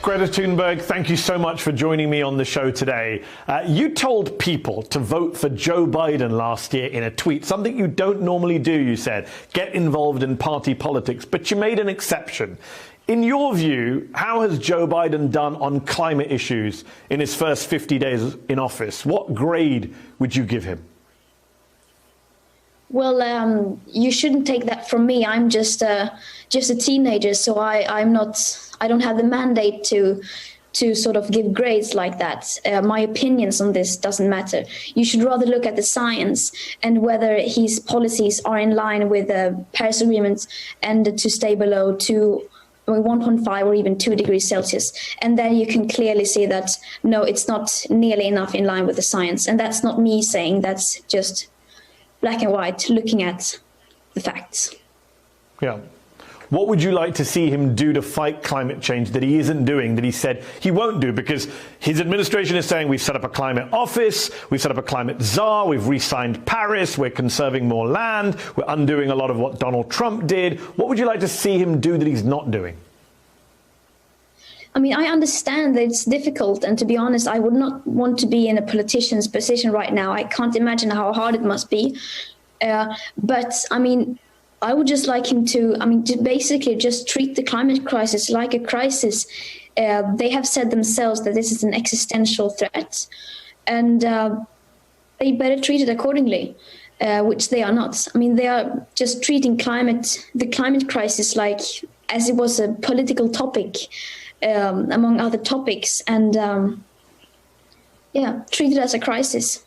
Greta Thunberg, thank you so much for joining me on the show today. You told people to vote for Joe Biden last year in a tweet, something you don't normally do, you said, get involved in party politics, but you made an exception. In your view, how has Joe Biden done on climate issues in his first 50 days in office? What grade would you give him? Well, you shouldn't take that from me. I'm just a teenager, so I don't have the mandate to sort of give grades like that. My opinions on this doesn't matter. You should rather look at the science and whether his policies are in line with the Paris Agreement and to stay below 1.5 or even 2 degrees Celsius. And then you can clearly see that, no, it's not nearly enough in line with the science. And that's not me saying, that's just black and white, looking at the facts. Yeah. What would you like to see him do to fight climate change that he isn't doing, that he said he won't do? Because his administration is saying we've set up a climate office, we've set up a climate czar, we've re-signed Paris, we're conserving more land, we're undoing a lot of what Donald Trump did. What would you like to see him do that he's not doing? I mean, I understand that it's difficult, and to be honest, I would not want to be in a politician's position right now. I can't imagine how hard it must be. But I mean, I would just like him to basically just treat the climate crisis like a crisis. They have said themselves that this is an existential threat, and they better treat it accordingly, which they are not. I mean, they are just treating the climate crisis like as it was a political topic. Among other topics, and treat it as a crisis.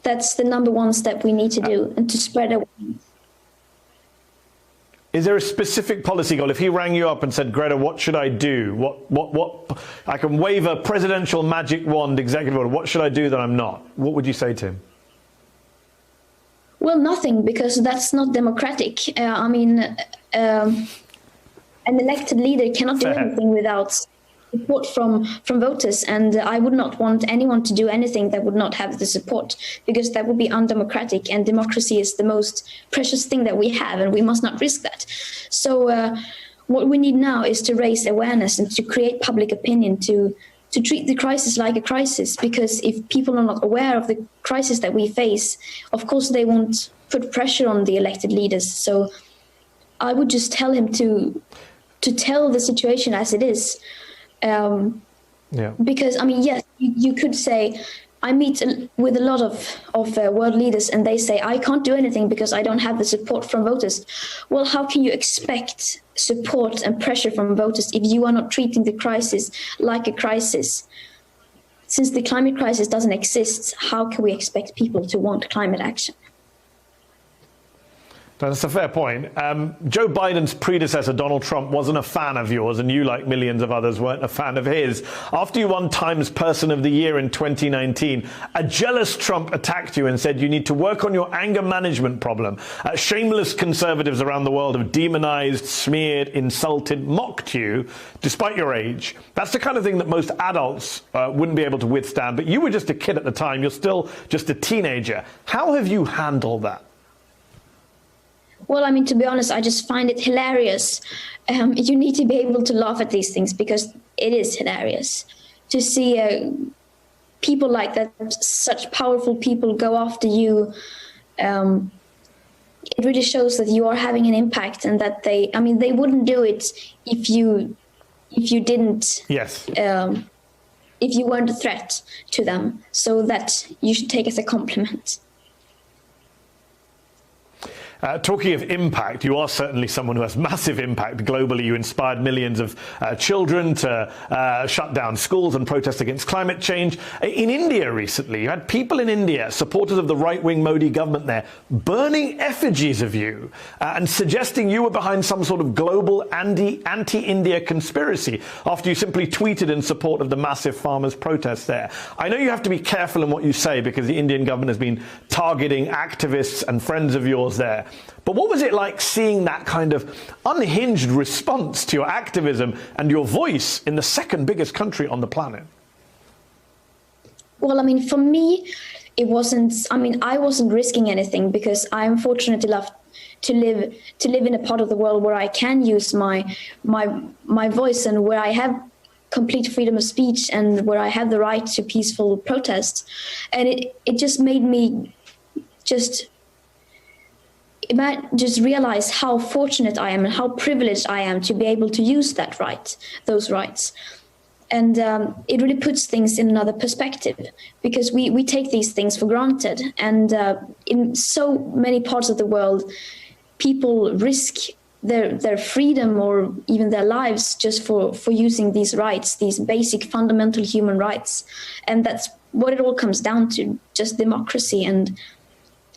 That's the number one step we need to do, and to spread awareness. Is there a specific policy goal? If he rang you up and said, Greta, what should I do? What I can wave a presidential magic wand, executive order. What should I do that I'm not? What would you say to him? Well, nothing, because that's not democratic. An elected leader cannot do anything without support from voters, and I would not want anyone to do anything that would not have the support, because that would be undemocratic, and democracy is the most precious thing that we have, and we must not risk that. So what we need now is to raise awareness and to create public opinion to treat the crisis like a crisis, because if people are not aware of the crisis that we face, of course they won't put pressure on the elected leaders. So I would just tell him to tell the situation as it is. Because, I mean, yes, you could say, I meet with a lot of world leaders, and they say, I can't do anything because I don't have the support from voters. Well, how can you expect support and pressure from voters if you are not treating the crisis like a crisis? Since the climate crisis doesn't exist, how can we expect people to want climate action? That's a fair point. Joe Biden's predecessor, Donald Trump, wasn't a fan of yours, and you, like millions of others, weren't a fan of his. After you won Times Person of the Year in 2019, a jealous Trump attacked you and said you need to work on your anger management problem. Shameless conservatives around the world have demonized, smeared, insulted, mocked you, despite your age. That's the kind of thing that most adults wouldn't be able to withstand. But you were just a kid at the time. You're still just a teenager. How have you handled that? Well, I mean, to be honest, I just find it hilarious. You need to be able to laugh at these things, because it is hilarious to see people like that, such powerful people, go after you. It really shows that you are having an impact, and that they wouldn't do it if you didn't. Yes. If you weren't a threat to them, so that you should take as a compliment. Talking of impact, you are certainly someone who has massive impact globally. You inspired millions of children to shut down schools and protest against climate change. In India recently, you had people in India, supporters of the right-wing Modi government there, burning effigies of you and suggesting you were behind some sort of global anti-India conspiracy after you simply tweeted in support of the massive farmers' protests there. I know you have to be careful in what you say, because the Indian government has been targeting activists and friends of yours there. But what was it like seeing that kind of unhinged response to your activism and your voice in the second biggest country on the planet? Well, I mean, for me, it wasn't, I wasn't risking anything, because I'm fortunate enough to live in a part of the world where I can use my voice, and where I have complete freedom of speech and where I have the right to peaceful protest. And it just made me just realize how fortunate I am and how privileged I am to be able to use those rights. And it really puts things in another perspective, because we take these things for granted. And in so many parts of the world, people risk their freedom or even their lives just for using these rights, these basic fundamental human rights. And that's what it all comes down to, just democracy. And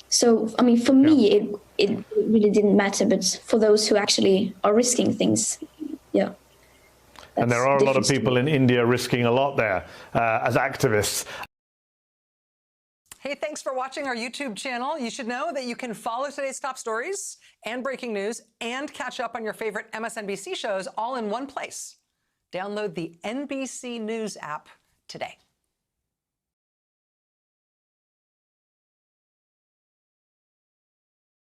so, I mean, for me, it really didn't matter, but for those who actually are risking things, yeah. And there are a lot of people in India risking a lot there as activists. Hey, thanks for watching our YouTube channel. You should know that you can follow today's top stories and breaking news and catch up on your favorite MSNBC shows all in one place. Download the NBC News app today.